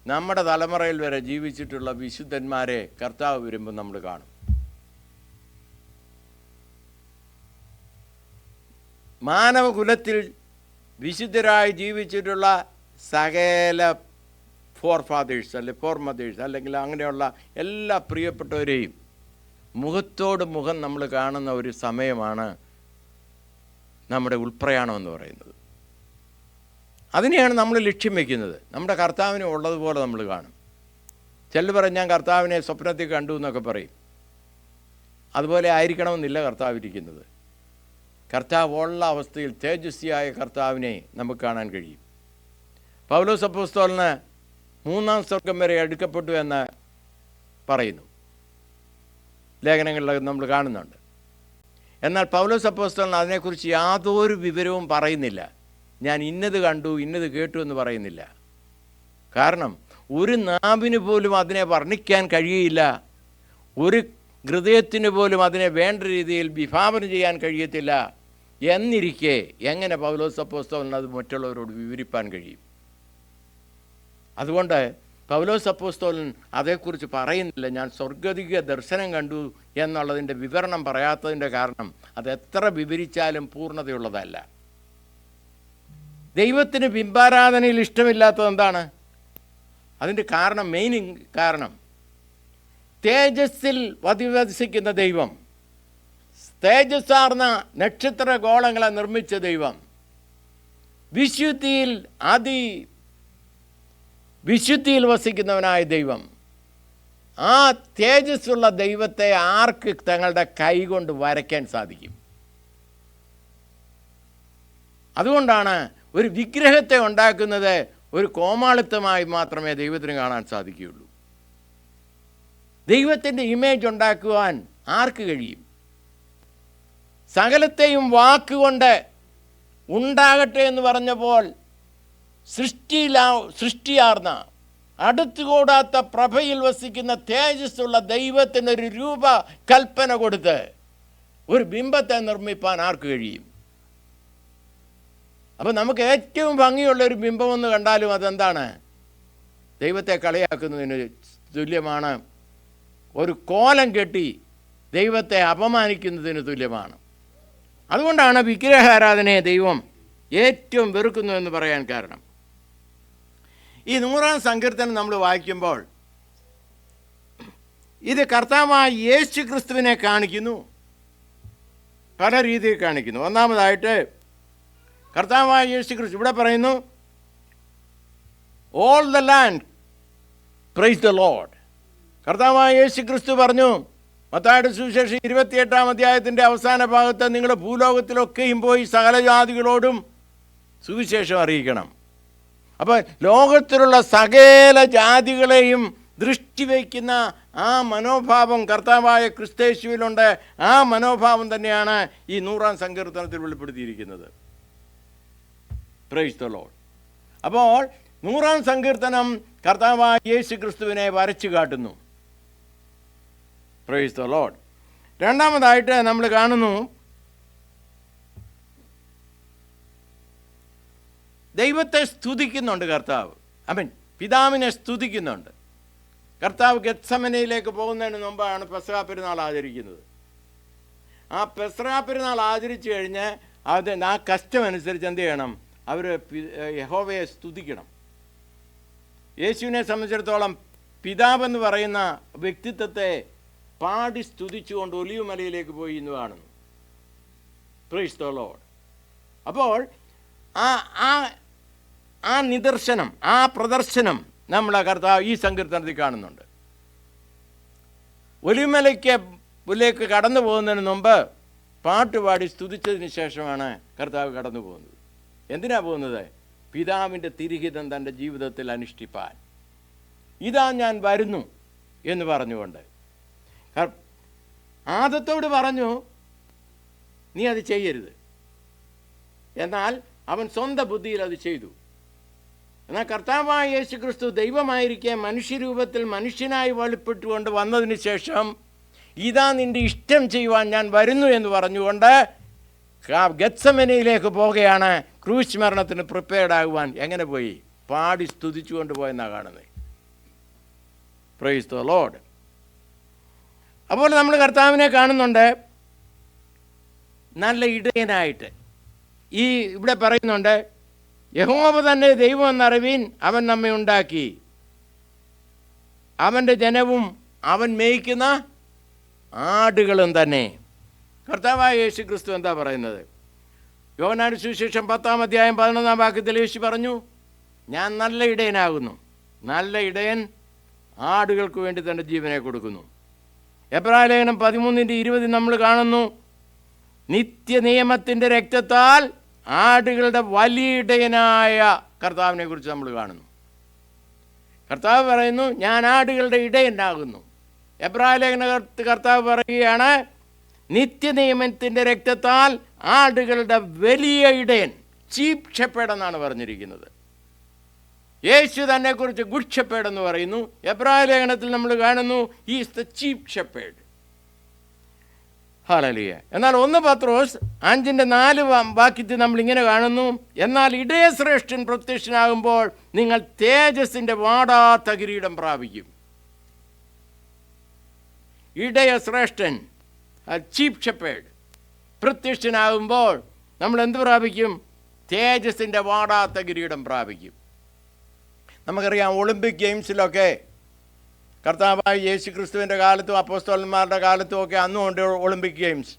നമ്മുടെ തലമുറയിൽ വരെ ജീവിച്ചിട്ടുള്ള വിശുദ്ധന്മാരെ കർത്താവ് വരുമ്പോൾ നമ്മൾ കാണും. മാനവകുലത്തിൽ വിശുദ്ധരായി ജീവിച്ചിട്ടുള്ള സകല ഫോർ ഫാദേഴ്സ് അല്ലെങ്കിൽ ഫോർ മദേഴ്സ് അല്ലെങ്കിൽ അങ്ങനെയുള്ള എല്ലാ പ്രിയപ്പെട്ടവരെയും മുഖത്തോട് മുഖം നമ്മൾ കാണുന്ന ഒരു സമയമാണ് നമ്മുടെ ഉൾപ്രയാണം എന്ന് പറയുന്നത്. അതിനെയാണ് നമ്മൾ ലക്ഷ്യം വയ്ക്കുന്നത്. നമ്മുടെ കർത്താവിനെ ഉള്ളതുപോലെ നമ്മൾ കാണും. ചിലർ പറയും ഞാൻ കർത്താവിനെ സ്വപ്നത്തിൽ കണ്ടു എന്നൊക്കെ പറയും. അതുപോലെ ആയിരിക്കണമെന്നില്ല കർത്താവ് ഇരിക്കുന്നത്. കർത്താവ് ഉള്ള അവസ്ഥയിൽ തേജസ്വിയായ കർത്താവിനെ നമുക്ക് കാണാൻ കഴിയും. പൗലോസ് അപ്പോസ്തലന് 3-ാം സ്വർഗം വരെ എടുക്കപ്പെട്ടു എന്ന് പറയുന്നു, ലേഖനങ്ങളിലൊക്കെ നമ്മൾ കാണുന്നുണ്ട്. എന്നാൽ പൗലോസ് അപ്പോസ്തലൻ അതിനെക്കുറിച്ച് യാതൊരു വിവരവും പറയുന്നില്ല. ഞാൻ ഇന്നത് കണ്ടു, ഇന്നത് കേട്ടു എന്ന് പറയുന്നില്ല. കാരണം ഒരു നാവിന് പോലും അതിനെ വർണ്ണിക്കാൻ കഴിയില്ല. ഒരു ഹൃദയത്തിന് പോലും അതിനെ വേണ്ട രീതിയിൽ വിഭാവന ചെയ്യാൻ കഴിയത്തില്ല. എന്നിരിക്കെ എങ്ങനെ പൗലോസ് അപ്പോസ്തലൻ അത് മറ്റുള്ളവരോട് വിവരിപ്പാൻ കഴിയും? അതുകൊണ്ട് പൗലോസ് അപ്പോസ്തലൻ അതേക്കുറിച്ച് പറയുന്നില്ല. ഞാൻ സ്വർഗതിക ദർശനം കണ്ടു എന്നുള്ളതിൻ്റെ വിവരണം പറയാത്തതിൻ്റെ കാരണം അത് എത്ര വിവരിച്ചാലും പൂർണ്ണതയുള്ളതല്ല. ദൈവത്തിന് ബിംബാരാധനയിൽ ഇഷ്ടമില്ലാത്തത് എന്താണ്? അതിൻ്റെ കാരണം, മെയിൻ കാരണം, തേജസ്സിൽ വസിക്കുന്ന ദൈവം, തേജസ്സാർന്ന നക്ഷത്രഗോളങ്ങളെ നിർമ്മിച്ച ദൈവം, വിശുദ്ധിയിൽ വസിക്കുന്നവനായ ദൈവം, ആ തേജസ്സുള്ള ദൈവത്തെ ആർക്ക് തങ്ങളുടെ കൈ കൊണ്ട് വരയ്ക്കാൻ സാധിക്കും? അതുകൊണ്ടാണ് ഒരു വിഗ്രഹത്തെ ഉണ്ടാക്കുന്നത് ഒരു കോമാളിത്തമായി മാത്രമേ ദൈവത്തിന് കാണാൻ സാധിക്കുകയുള്ളൂ. ദൈവത്തിൻ്റെ ഇമേജ് ഉണ്ടാക്കുവാൻ ആർക്ക് കഴിയും? സകലത്തെയും വാക്കുകൊണ്ട് ഉണ്ടാകട്ടെ എന്ന് പറഞ്ഞപ്പോൾ സൃഷ്ടിയാർന്ന അടുത്തുകൂടാത്ത പ്രഭയിൽ വസിക്കുന്ന തേജസ്സുള്ള ദൈവത്തിനൊരു രൂപ കൽപ്പന കൊടുത്ത് ഒരു ബിംബത്തെ നിർമ്മിപ്പാൻ ആർക്ക് കഴിയും? അപ്പം നമുക്ക് ഏറ്റവും ഭംഗിയുള്ളൊരു ബിംബമെന്ന് കണ്ടാലും അതെന്താണ്? ദൈവത്തെ കളിയാക്കുന്നതിന് തുല്യമാണ്. ഒരു കോലം കെട്ടി ദൈവത്തെ അപമാനിക്കുന്നതിന് തുല്യമാണ്. അതുകൊണ്ടാണ് വിഗ്രഹാരാധനയെ ദൈവം ഏറ്റവും വെറുക്കുന്നു എന്ന് പറയാൻ കാരണം. ഈ 100-ാം സങ്കീർത്തനം നമ്മൾ വായിക്കുമ്പോൾ ഇത് കർത്താവായ യേശു ക്രിസ്തുവിനെ കാണിക്കുന്നു, പല രീതിയിൽ കാണിക്കുന്നു. ഒന്നാമതായിട്ട് കർത്താവായ യേശു ക്രിസ്തു ഇവിടെ പറയുന്നു, all the land price the Lord. കർത്താവായ യേശു ക്രിസ്തു പറഞ്ഞു മത്തായിയുടെ സുവിശേഷം 28-ാം അധ്യായത്തിൻ്റെ അവസാന ഭാഗത്ത്, നിങ്ങൾ ഭൂലോകത്തിലൊക്കെയും പോയി സകല ജാതികളോടും സുവിശേഷം അറിയിക്കണം. അപ്പോൾ ലോകത്തിലുള്ള സകല ജാതികളെയും ദൃഷ്ടി വയ്ക്കുന്ന ആ മനോഭാവം കർത്താവായ ക്രിസ്തേശുവിലുണ്ട്. ആ മനോഭാവം തന്നെയാണ് ഈ 100-ാം സങ്കീർത്തനത്തിൽ വെളിപ്പെടുത്തിയിരിക്കുന്നത്. Price the Lord. അപ്പോൾ 100-ാം സങ്കീർത്തനം കർത്താവായ യേശു ക്രിസ്തുവിനെ വരച്ചു കാട്ടുന്നു. Price the Lord. രണ്ടാമതായിട്ട് നമ്മൾ കാണുന്നു ദൈവത്തെ സ്തുതിക്കുന്നുണ്ട് കർത്താവ്. പിതാവിനെ സ്തുതിക്കുന്നുണ്ട്. കർത്താവ് ഗെത്സമനയിലേക്ക് പോകുന്നതിന് മുമ്പാണ് പെസഹ പെരുന്നാൾ ആചരിക്കുന്നത്. ആ പെസഹ പെരുന്നാൾ ആചരിച്ചു കഴിഞ്ഞ് ആ കഷ്ടമനുസരിച്ച് എന്ത് ചെയ്യണം? അവർ യഹോവയെ സ്തുതിക്കണം. യേശുവിനെ സംബന്ധിച്ചിടത്തോളം പിതാവെന്ന് പറയുന്ന വ്യക്തിത്വത്തെ പാടി സ്തുതിച്ചുകൊണ്ട് ഒലിവുമലയിലേക്ക് പോയി എന്ന് കാണുന്നു. Price the Lord. അപ്പോൾ ആ നിദർശനം, ആ പ്രദർശനം നമ്മളെ കർത്താവ് ഈ സങ്കീർത്തനത്തിൽ കാണുന്നുണ്ട്. ഒലിവുമലയ്ക്ക് കടന്നു പോകുന്നതിന് മുമ്പ് പാട്ടുപാടി സ്തുതിച്ചതിന് ശേഷമാണ് കർത്താവ് കടന്നു പോകുന്നത്. എന്തിനാ പോകുന്നത്? പിതാവിൻ്റെ തിരുഹിതം തൻ്റെ ജീവിതത്തിൽ അനുഷ്ഠിപ്പാൻ. ഇതാ ഞാൻ വരുന്നു എന്ന് പറഞ്ഞുകൊണ്ട് ആദത്തോട് പറഞ്ഞു, നീ അത് ചെയ്യരുത്. എന്നാൽ അവൻ സ്വന്തം ബുദ്ധിയിൽ അത് ചെയ്തു. എന്നാൽ കർത്താവായ യേശു ക്രിസ്തു ദൈവമായിരിക്കെ മനുഷ്യരൂപത്തിൽ മനുഷ്യനായി വെളിപ്പെട്ടുകൊണ്ട് വന്നതിന് ശേഷം ഇതാ നിൻ്റെ ഇഷ്ടം ചെയ്യുവാൻ ഞാൻ വരുന്നു എന്ന് പറഞ്ഞുകൊണ്ട് ഗെത്സമനയിലേക്ക് പോകുകയാണ്. ക്രൂശ് മരണത്തിന് പ്രിപ്പയർഡ് ആകുവാൻ എങ്ങനെ പോയി? പാടി സ്തുതിച്ചുകൊണ്ട് പോയെന്നാണ് കാണുന്നത്. Price the Lord. അപ്പോൾ നമ്മൾ കർത്താവിനെ കാണുന്നുണ്ട് നല്ല ഇടയനായിട്ട്. ഇവിടെ പറയുന്നുണ്ട്, യഹോവ തന്നെ ദൈവം എന്നറിവീൻ, അവൻ നമ്മെ ഉണ്ടാക്കി, അവൻ്റെ ജനവും അവൻ മേയ്ക്കുന്ന ആടുകളും തന്നെ. കർത്താവായ യേശു ക്രിസ്തു എന്താ പറയുന്നത്? യോഹന്നാന്റെ സുവിശേഷം 10-ാം അധ്യായം 11-ാം വാക്യത്തിൽ യേശു പറഞ്ഞു, ഞാൻ നല്ല ഇടയനാകുന്നു. നല്ല ഇടയൻ ആടുകൾക്ക് വേണ്ടി തൻ്റെ ജീവനെ കൊടുക്കുന്നു. എബ്രായ ലേഖനം 13:20 നമ്മൾ കാണുന്നു, നിത്യനിയമത്തിൻ്റെ രക്തത്താൽ ആടുകളുടെ വലിയ ഇടയനായ കർത്താവിനെ കുറിച്ച് നമ്മൾ കാണുന്നു. കർത്താവ് പറയുന്നു, ഞാൻ ആടുകളുടെ ഇടയനാകുന്നു. എബ്രായ ലേഖന കർത്താവ് പറയുകയാണ്, നിത്യനിയമത്തിൻ്റെ രക്തത്താൽ ആടുകളുടെ വലിയ ഇടയൻ, ചീഫ് ഷെപ്പേർഡ് എന്നാണ് പറഞ്ഞിരിക്കുന്നത്. യേശു തന്നെക്കുറിച്ച് ഗുഡ് ഷെപ്പേർഡ് എന്ന് പറയുന്നു. എബ്രായ ലേഖനത്തിൽ നമ്മൾ കാണുന്നു, he is the chief shepherd. Hallelujah. എന്നാൽ 1 പത്രോസ് 5:4 വാക്യത്തിൽ നമ്മളിങ്ങനെ കാണുന്നു, എന്നാൽ ഇടയശ്രേഷ്ഠൻ പ്രത്യക്ഷനാകുമ്പോൾ നിങ്ങൾ തേജസ്സിൻ്റെ വാടാത്ത കിരീടം പ്രാപിക്കും. ഇടയശ്രേഷ്ഠൻ, ചീഫ് ഷെപ്പേർഡ് പ്രത്യക്ഷനാകുമ്പോൾ നമ്മൾ എന്ത് പ്രാപിക്കും? തേജസ്സിൻ്റെ വാടാത്ത കിരീടം പ്രാപിക്കും. നമുക്കറിയാം, ഒളിമ്പിക് ഗെയിംസിലൊക്കെ കർത്താവായ യേശു ക്രിസ്തുവിൻ്റെ കാലത്തും അപ്പോസ്തലന്മാരുടെ കാലത്തും ഒക്കെ അന്നും ഉണ്ട് ഒളിമ്പിക് ഗെയിംസ്.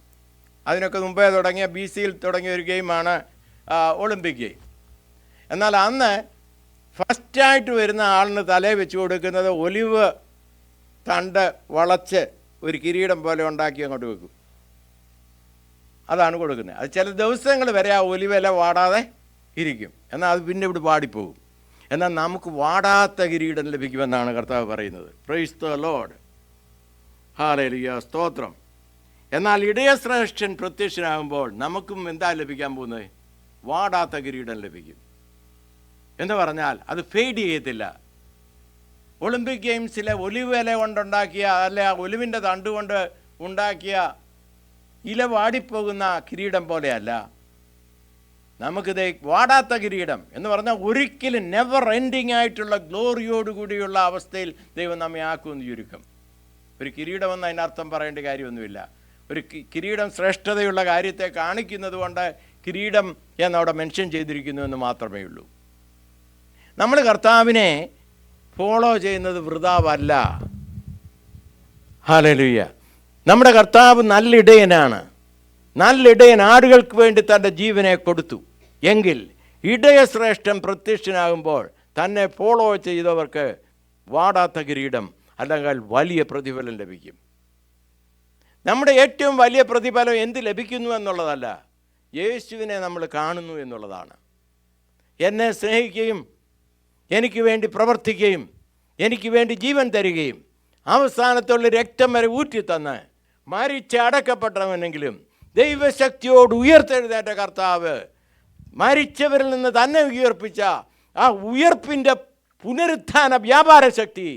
അതിനൊക്കെ മുമ്പേ തുടങ്ങിയ BC-യിൽ തുടങ്ങിയ ഒരു ഗെയിമാണ് ഒളിമ്പിക് ഗെയിം. എന്നാൽ അന്ന് ഫസ്റ്റായിട്ട് വരുന്ന ആളിന് തലയിൽ വെച്ച് കൊടുക്കുന്നത് ഒലിവ് തണ്ട് വളച്ച് ഒരു കിരീടം പോലെ ഉണ്ടാക്കി അങ്ങോട്ട് വെക്കും. അതാണ് കൊടുക്കുന്നത്. അത് ചില ദിവസങ്ങൾ വരെ ആ ഒലിവില വാടാതെ ഇരിക്കും. എന്നാൽ അത് പിന്നെ ഇവിടെ വാടിപ്പോകും. എന്നാൽ നമുക്ക് വാടാത്ത കിരീടം ലഭിക്കുമെന്നാണ് കർത്താവ് പറയുന്നത്. Price the Lord. ഹല്ലേലൂയ, സ്തോത്രം. എന്നാൽ ഇടയശ്രേഷ്ഠൻ പ്രത്യക്ഷനാകുമ്പോൾ നമുക്കും എന്താ ലഭിക്കാൻ പോകുന്നത്? വാടാത്ത കിരീടം ലഭിക്കും. എന്ന് പറഞ്ഞാൽ അത് ഫെയ്ഡ് ചെയ്യത്തില്ല. ഒളിമ്പിക് ഗെയിംസിലെ ഒലിവ് ഇല കൊണ്ടുണ്ടാക്കിയ, അല്ലെ ഒലിവിൻ്റെ തണ്ട് കൊണ്ട് ഉണ്ടാക്കിയ ഇല വാടിപ്പോകുന്ന കിരീടം പോലെയല്ല. നമുക്കിത് വാടാത്ത കിരീടം എന്ന് പറഞ്ഞാൽ ഒരിക്കലും നെവർ എൻഡിങ് ആയിട്ടുള്ള ഗ്ലോറിയോടുകൂടിയുള്ള അവസ്ഥയിൽ ദൈവം നമ്മെ ആക്കുമെന്ന് ചുരുക്കം. ഒരു കിരീടമെന്ന് അതിനർത്ഥം പറയേണ്ട കാര്യമൊന്നുമില്ല. ഒരു കിരീടം ശ്രേഷ്ഠതയുള്ള കാര്യത്തെ കാണിക്കുന്നത് കൊണ്ട് കിരീടം എന്നവിടെ മെൻഷൻ ചെയ്തിരിക്കുന്നു എന്ന് മാത്രമേ ഉള്ളൂ. നമ്മൾ കർത്താവിനെ ഫോളോ ചെയ്യുന്നത് വൃഥാവല്ല. ഹല്ലേലൂയ. നമ്മുടെ കർത്താവ് നല്ല ഇടയനാണ്. നല്ല ഇടയൻ ആടുകൾക്ക് വേണ്ടി തൻ്റെ ജീവനെ കൊടുത്തു എങ്കിൽ ഇടയശ്രേഷ്ഠൻ പ്രത്യക്ഷനാകുമ്പോൾ തന്നെ ഫോളോ ചെയ്തവർക്ക് വാടാത്ത കിരീടം അല്ലെങ്കിൽ വലിയ പ്രതിഫലം ലഭിക്കും. നമ്മുടെ ഏറ്റവും വലിയ പ്രതിഫലം എന്ത് ലഭിക്കുന്നു എന്നുള്ളതല്ല, യേശുവിനെ നമ്മൾ കാണുന്നു എന്നുള്ളതാണ്. എന്നെ സ്നേഹിക്കുകയും എനിക്ക് വേണ്ടി പ്രവർത്തിക്കുകയും എനിക്ക് വേണ്ടി ജീവൻ തരികയും അവസാനത്തുള്ള രക്തം വരെ ഊറ്റിത്തന്ന് മരിച്ച് അടക്കപ്പെട്ടവനെങ്കിലും ദൈവശക്തിയോട് ഉയർത്തെഴുന്നേറ്റ കർത്താവ്, മരിച്ചവരിൽ നിന്ന് തന്നെ ഉയർപ്പിച്ച ആ ഉയർപ്പിൻ്റെ പുനരുത്ഥാന വ്യാപാര ശക്തി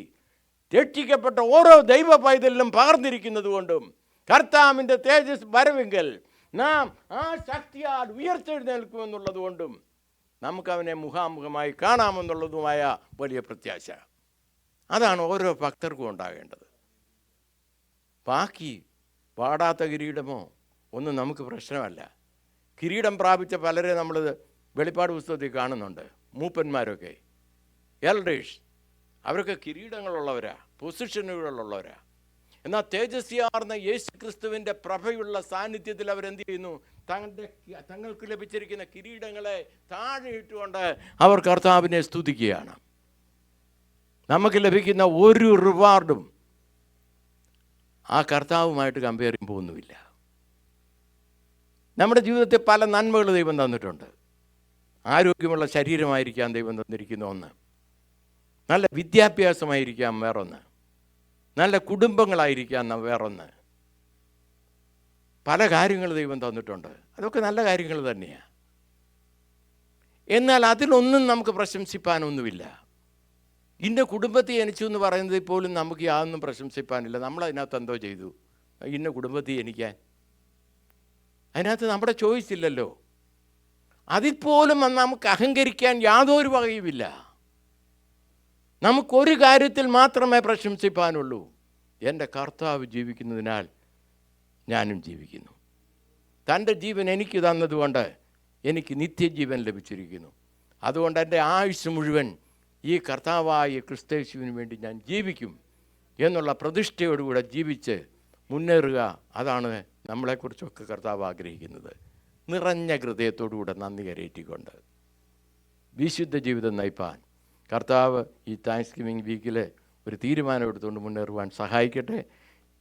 രക്ഷിക്കപ്പെട്ട ഓരോ ദൈവ പൈതലിലും പകർന്നിരിക്കുന്നത് കൊണ്ടും കർത്താവിൻ്റെ തേജസ് വരവെങ്കിൽ നാം ആ ശക്തിയാൽ ഉയർത്തെഴുന്നേൽക്കുമെന്നുള്ളത് കൊണ്ടും നമുക്കവനെ മുഖാമുഖമായി കാണാമെന്നുള്ളതുമായ വലിയ പ്രത്യാശ. അതാണ് ഓരോ ഭക്തർക്കും ഉണ്ടാകേണ്ടത്. ബാക്കി പാടാത്ത കിരീടമോ ഒന്നും നമുക്ക് പ്രശ്നമല്ല. കിരീടം പ്രാപിച്ച പലരെ നമ്മൾ വെളിപ്പാട് പുസ്തകത്തിൽ കാണുന്നുണ്ട്. മൂപ്പന്മാരൊക്കെ, എൽഡേഴ്സ്, അവരൊക്കെ കിരീടങ്ങളുള്ളവരാ, പൊസിഷനുകളുള്ളവരാ. എന്നാൽ തേജസ്വിയാർന്ന യേശു ക്രിസ്തുവിൻ്റെ പ്രഭയുള്ള സാന്നിധ്യത്തിൽ അവരെന്ത് ചെയ്യുന്നു? തങ്ങൾക്ക് ലഭിച്ചിരിക്കുന്ന കിരീടങ്ങളെ താഴെ ഇട്ടുകൊണ്ട് അവർ കർത്താവിനെ സ്തുതിക്കുകയാണ്. നമുക്ക് ലഭിക്കുന്ന ഒരു റിവാർഡും ആ കർത്താവുമായിട്ട് കമ്പയർ ചെയ്യുമ്പോൾ ഒന്നുമില്ല. നമ്മുടെ ജീവിതത്തിൽ പല നന്മകൾ ദൈവം തന്നിട്ടുണ്ട്. ആരോഗ്യമുള്ള ശരീരമായിരിക്കാം ദൈവം തന്നിരിക്കുന്ന ഒന്ന്, നല്ല വിദ്യാഭ്യാസമായിരിക്കാം വേറൊന്ന്, നല്ല കുടുംബങ്ങളായിരിക്കാം വേറൊന്ന്. പല കാര്യങ്ങൾ ദൈവം തന്നിട്ടുണ്ട്. അതൊക്കെ നല്ല കാര്യങ്ങൾ തന്നെയാണ്. എന്നാൽ അതിലൊന്നും നമുക്ക് പ്രശംസിപ്പാനൊന്നുമില്ല. ഇന്ന കുടുംബത്തിൽ ജനിച്ചു എന്ന് പറയുന്നതിൽ പോലും നമുക്ക് യാതൊന്നും പ്രശംസിപ്പാനില്ല. നമ്മളതിനകത്ത് എന്തോ ചെയ്തു ഇന്ന കുടുംബത്തിൽ ജനിക്കാൻ? അതിനകത്ത് നമ്മുടെ ചോയ്സ് ഇല്ലല്ലോ. അതിൽ പോലും നമുക്ക് അഹങ്കരിക്കാൻ യാതൊരു വകയുമില്ല. നമുക്കൊരു കാര്യത്തിൽ മാത്രമേ പ്രശംസിപ്പാനുള്ളൂ. എൻ്റെ കർത്താവ് ജീവിക്കുന്നതിനാൽ ഞാനും ജീവിക്കുന്നു. തൻ്റെ ജീവൻ എനിക്ക് തന്നതുകൊണ്ട് എനിക്ക് നിത്യജീവൻ ലഭിച്ചിരിക്കുന്നു. അതുകൊണ്ട് എൻ്റെ ആയുസ് മുഴുവൻ ഈ കർത്താവായ ക്രിസ്തയേശുവിന് വേണ്ടി ഞാൻ ജീവിക്കും എന്നുള്ള പ്രതിഷ്ഠയോടുകൂടെ ജീവിച്ച് മുന്നേറുക. അതാണ് നമ്മളെക്കുറിച്ചൊക്കെ കർത്താവ് ആഗ്രഹിക്കുന്നത്. നിറഞ്ഞ ഹൃദയത്തോടുകൂടെ നന്ദി കരയേറ്റിക്കൊണ്ട് വിശുദ്ധ ജീവിതം നയിപ്പാൻ കർത്താവ് ഈ താങ്ക്സ് ഗിവിംഗ് വീക്കിൽ ഒരു തീരുമാനം എടുത്തുകൊണ്ട് മുന്നേറുവാൻ സഹായിക്കട്ടെ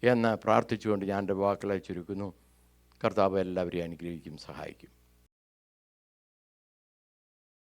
എന്ന് പ്രാർത്ഥിച്ചുകൊണ്ട് ഞാൻ എൻ്റെ വാക്കുകളെ ചുരുക്കുന്നു. കർത്താവ് എല്ലാവരെയും അനുഗ്രഹിക്കും, സഹായിക്കും.